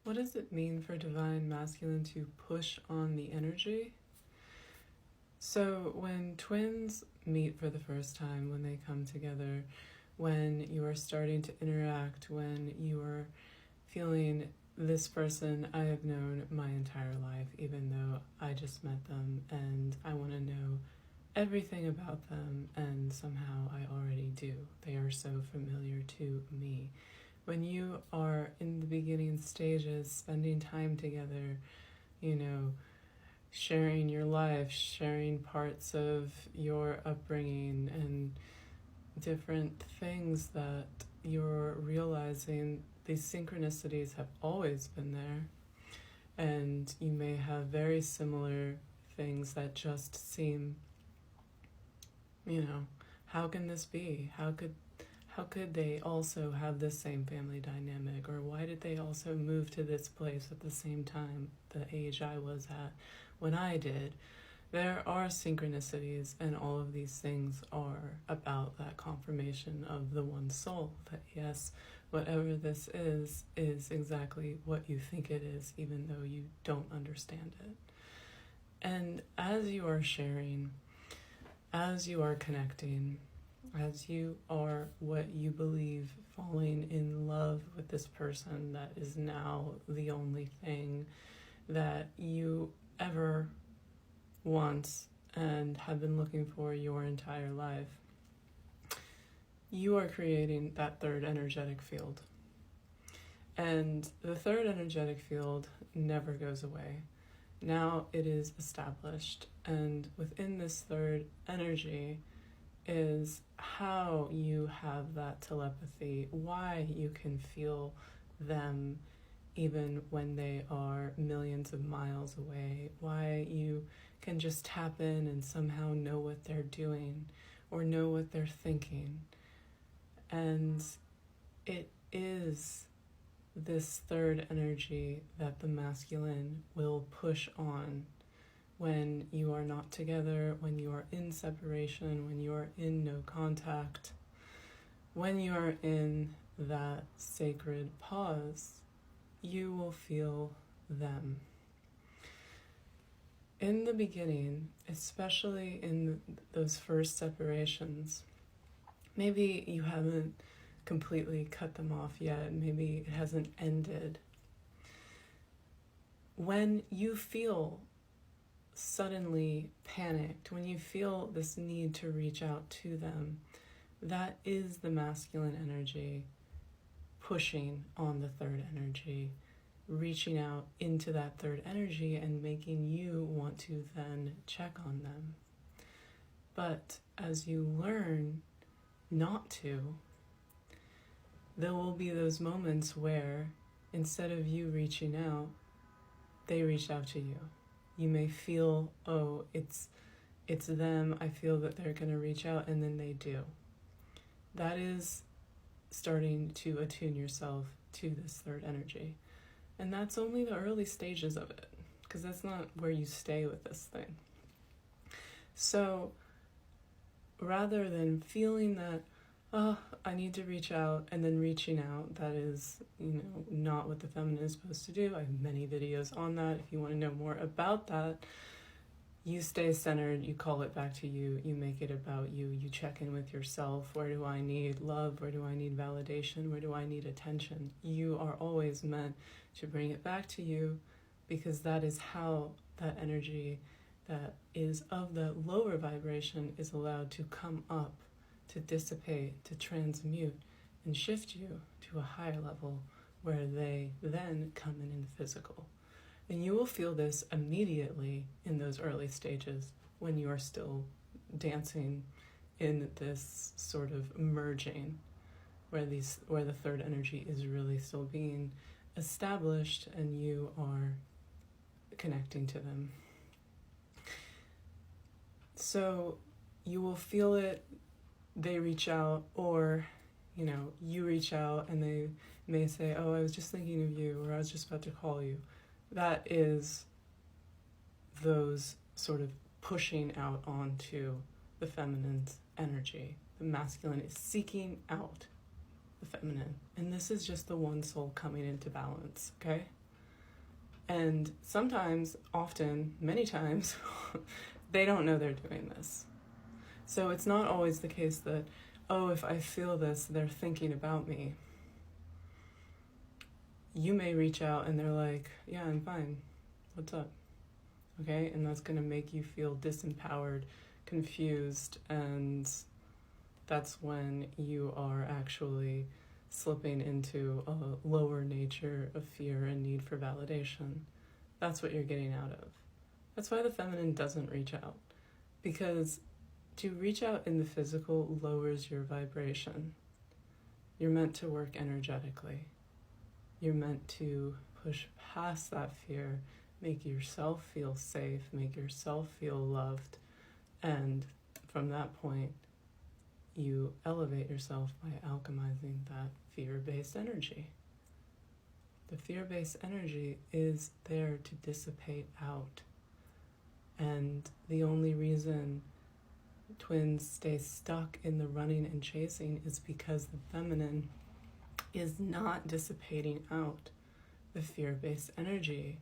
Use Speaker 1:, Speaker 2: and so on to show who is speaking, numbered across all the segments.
Speaker 1: What does it mean for divine masculine to push on the energy? So when twins meet for the first time, when they come together, when you are starting to interact, when you are feeling this person I have known my entire life, even though I just met them and I want to know everything about them, and somehow I already do. They are so familiar to me. When you are in the beginning stages, spending time together, sharing your life, sharing parts of your upbringing and different things that you're realizing, these synchronicities have always been there. And you may have very similar things that just seem, how can this be? How could they also have the same family dynamic? Or why did they also move to this place at the same time, the age I was at when I did? There are synchronicities, and all of these things are about that confirmation of the one soul, that yes, whatever this is exactly what you think it is, even though you don't understand it. And as you are sharing, as you are connecting, as you are what you believe, falling in love with this person that is now the only thing that you ever want and have been looking for your entire life, you are creating that third energetic field. And the third energetic field never goes away. Now it is established, and within this third energy is how you have that telepathy, why you can feel them even when they are millions of miles away, why you can just tap in and somehow know what they're doing or know what they're thinking. And it is this third energy that the masculine will push on when you are not together, when you are in separation, when you are in no contact, when you are in that sacred pause, you will feel them. In the beginning, especially in those first separations, maybe you haven't completely cut them off yet, maybe it hasn't ended. When you feel suddenly panicked, when you feel this need to reach out to them, that is the masculine energy pushing on the third energy, reaching out into that third energy and making you want to then check on them. But as you learn not to, there will be those moments where instead of you reaching out, they reach out to you. You may feel, oh, it's them, I feel that they're going to reach out, and then they do. That is starting to attune yourself to this third energy. And that's only the early stages of it, because that's not where you stay with this thing. So rather than feeling that, oh, I need to reach out, and then reaching out, that is, not what the feminine is supposed to do. I have many videos on that. If you want to know more about that, you stay centered, you call it back to you, you make it about you, you check in with yourself. Where do I need love? Where do I need validation? Where do I need attention? You are always meant to bring it back to you, because that is how that energy that is of the lower vibration is allowed to come up, to dissipate, to transmute, and shift you to a higher level where they then come in the physical. And you will feel this immediately in those early stages when you are still dancing in this sort of merging, where the third energy is really still being established and you are connecting to them. So you will feel it, they reach out, or you reach out and they may say, oh, I was just thinking of you, or I was just about to call you. That is those sort of pushing out onto the feminine's energy. The masculine is seeking out the feminine. And this is just the one soul coming into balance, okay? And sometimes, often, many times, they don't know they're doing this. So it's not always the case that, oh, if I feel this, they're thinking about me. You may reach out and they're like, yeah, I'm fine. What's up? Okay? And that's going to make you feel disempowered, confused, and that's when you are actually slipping into a lower nature of fear and need for validation. That's what you're getting out of. That's why the feminine doesn't reach out. Because to reach out in the physical lowers your vibration. You're meant to work energetically. You're meant to push past that fear, make yourself feel safe, make yourself feel loved, and from that point, you elevate yourself by alchemizing that fear-based energy. The fear-based energy is there to dissipate out. And the only reason twins stay stuck in the running and chasing is because the feminine is not dissipating out the fear-based energy.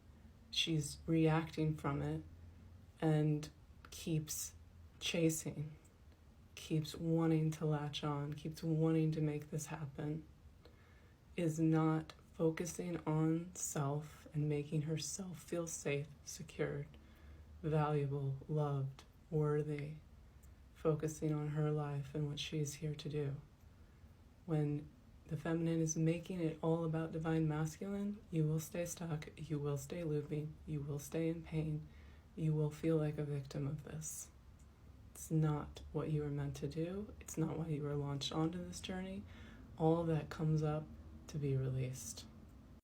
Speaker 1: She's reacting from it and keeps chasing, keeps wanting to latch on, keeps wanting to make this happen, is not focusing on self and making herself feel safe, secured, valuable, loved, worthy, focusing on her life and what she's here to do. When the feminine is making it all about divine masculine, you will stay stuck, you will stay looping, you will stay in pain, you will feel like a victim of this. It's not what you were meant to do. It's not why you were launched onto this journey. All of that comes up to be released.